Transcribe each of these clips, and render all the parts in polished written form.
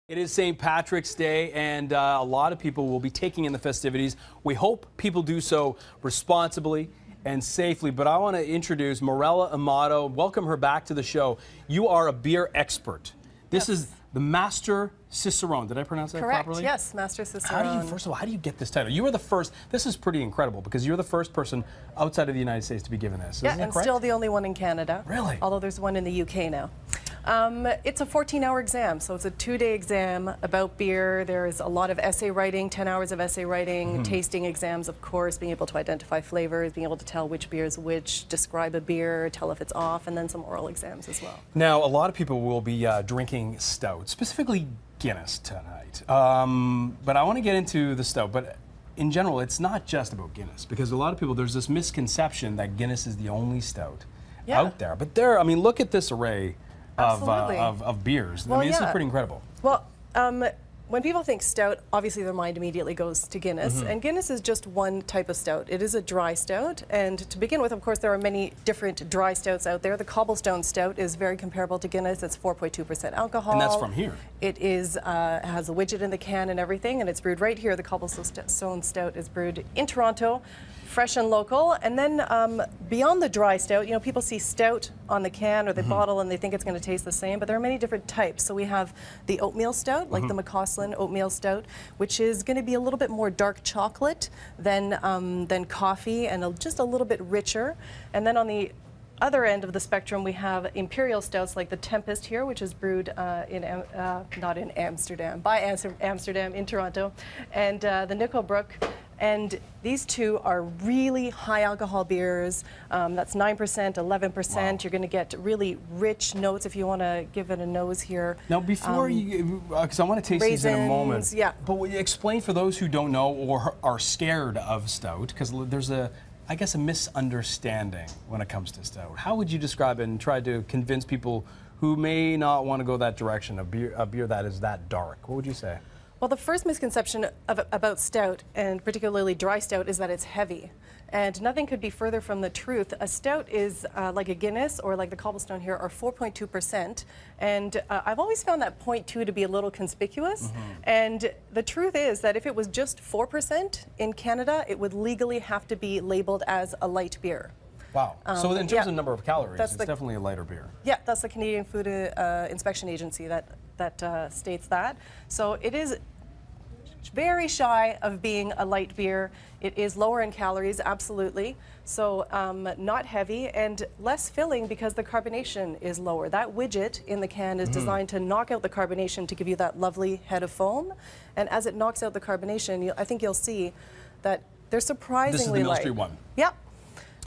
It is St. Patrick's Day, and a lot of people will be taking in the festivities. We hope people do so responsibly and safely. But I want to introduce Mirella Amato. Welcome her back to the show. You are a beer expert. This is the Master Cicerone. Did I pronounce that properly? Yes, Master Cicerone. First of all, how do you get this title? You are the first. This is pretty incredible because you're the first person outside of the United States to be given this. Yeah, and still the only one in Canada. Really? Although there's one in the UK now. It's a 14-hour exam, so it's a 2-day exam about beer. There's a lot of essay writing, 10 hours of essay writing, tasting exams, of course, being able to identify flavors, being able to tell which beer is which, describe a beer, tell if it's off, and then some oral exams as well. Now, a lot of people will be drinking stout, specifically Guinness tonight. But I want to get into the stout. But in general, it's not just about Guinness, because a lot of people, there's this misconception that Guinness is the only stout out there. But I mean, look at this array of beers. Well, I mean, this is pretty incredible. Well, when people think stout, obviously their mind immediately goes to Guinness, and Guinness is just one type of stout. It is a dry stout, and to begin with, of course, there are many different dry stouts out there. The Cobblestone Stout is very comparable to Guinness. It's 4.2% alcohol. And that's from here. It is has a widget in the can and everything, and it's brewed right here. The Cobblestone Stout is brewed in Toronto, fresh and local. And then beyond the dry stout, you know, people see stout on the can or the bottle and they think it's going to taste the same, but there are many different types. So we have the oatmeal stout, like the McCausland oatmeal stout, which is going to be a little bit more dark chocolate than coffee and just a little bit richer. And then on the other end of the spectrum, we have imperial stouts like the Tempest here, which is brewed not in Amsterdam, by Amsterdam in Toronto, and the Nickelbrook. And these two are really high alcohol beers. That's 9%, 11%. Wow. You're going to get really rich notes if you want to give it a nose here. Now, before you, because I want to taste these in a moment. Yeah. But will you explain for those who don't know or are scared of stout, because there's I guess a misunderstanding when it comes to stout. How would you describe it and try to convince people who may not want to go that direction, a beer that is that dark? What would you say? Well, the first misconception about stout, and particularly dry stout, is that it's heavy. And nothing could be further from the truth. A stout is like a Guinness or like the Cobblestone here are 4.2%. And I've always found that 0.2 to be a little conspicuous. And the truth is that if it was just 4% in Canada, it would legally have to be labeled as a light beer. Wow. So in terms of number of calories, it's definitely a lighter beer. Yeah, that's the Canadian Food Inspection Agency that states that. So it is very shy of being a light beer. It is lower in calories, absolutely. So not heavy and less filling because the carbonation is lower. That widget in the can is designed to knock out the carbonation to give you that lovely head of foam. And as it knocks out the carbonation, I think you'll see that they're surprisingly light. This is the Mill Street one. Yep.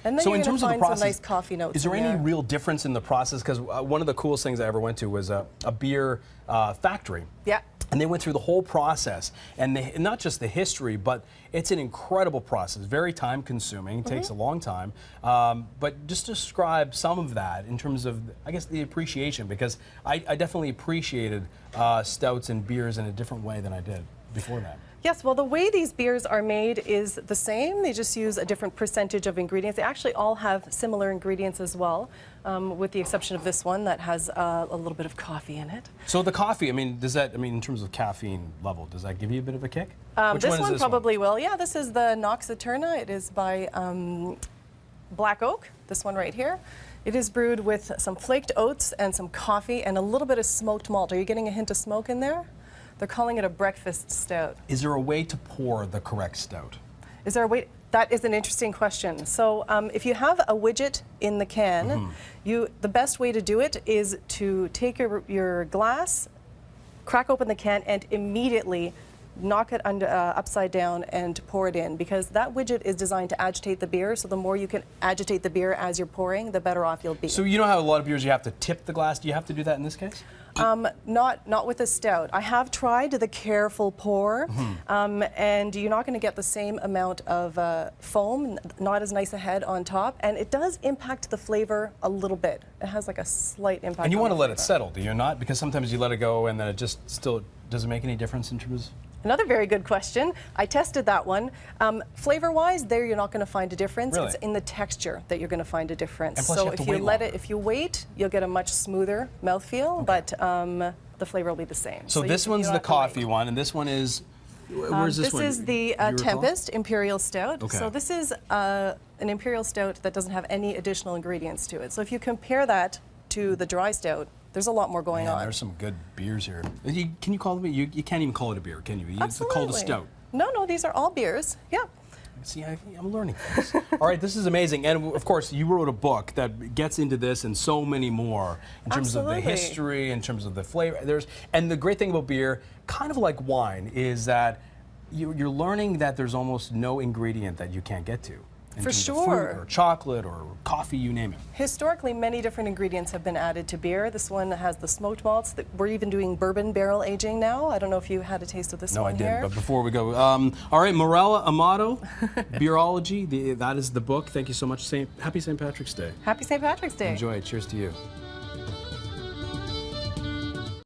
And then so you're in terms of the find process, some nice coffee notes. Is there any real difference in the process? Because one of the coolest things I ever went to was a beer factory. Yeah. And they went through the whole process, and not just the history, but it's an incredible process, very time consuming, takes a long time. But just describe some of that in terms of, I guess, the appreciation, because I definitely appreciated stouts and beers in a different way than I did before that. Yes, well, the way these beers are made is the same. They just use a different percentage of ingredients. They actually all have similar ingredients as well, with the exception of this one that has a little bit of coffee in it. So the coffee, I mean, in terms of caffeine level, does that give you a bit of a kick? This one probably will. Yeah, this is the Nox Eterna. It is by Black Oak, this one right here. It is brewed with some flaked oats and some coffee and a little bit of smoked malt. Are you getting a hint of smoke in there? They're calling it a breakfast stout. Is there a way to pour the correct stout? Is there a way? That is an interesting question. So if you have a widget in the can, the best way to do it is to take your glass, crack open the can, and immediately knock it upside down and pour it in, because that widget is designed to agitate the beer. So the more you can agitate the beer as you're pouring, the better off you'll be. So you know how a lot of beers you have to tip the glass? Do you have to do that in this case? Not with a stout. I have tried the careful pour, and you're not going to get the same amount of foam, not as nice a head on top, and it does impact the flavor a little bit. It has like a slight impact. And you want to let it settle, do you not? Because sometimes you let it go and then it just still doesn't make any difference in terms of... Another very good question. I tested that one. Flavor-wise, there you're not going to find a difference. Really? It's in the texture that you're going to find a difference. And plus so you have if to you wait if you wait, you'll get a much smoother mouthfeel. Okay. But the flavor will be the same. So this you one's don't the have to wait. coffee one, and this one is, where's this one? This is the You recall? Tempest Imperial Stout. Okay. So this is an Imperial Stout that doesn't have any additional ingredients to it. So if you compare that to the dry stout, there's a lot more going Man, on. there's some good beers here. Can you call it, you can't even call it a beer, can you? It's called a stout. No, these are all beers. Yeah. See, I'm learning things. All right, this is amazing. And of course, you wrote a book that gets into this and so many more in terms of the Absolutely. history, in terms of the flavor. And the great thing about beer, kind of like wine, is that you're learning that there's almost no ingredient that you can't get to. In For terms of fruit sure. or chocolate or coffee, you name it. Historically, many different ingredients have been added to beer. This one has the smoked malts. We're even doing bourbon barrel aging now. I don't know if you had a taste of this No, one I didn't. here. But before we go, all right, Mirella Amato, Beerology, that is the book. Thank you so much. Happy St. Patrick's Day. Happy St. Patrick's Day. Enjoy it. Cheers to you.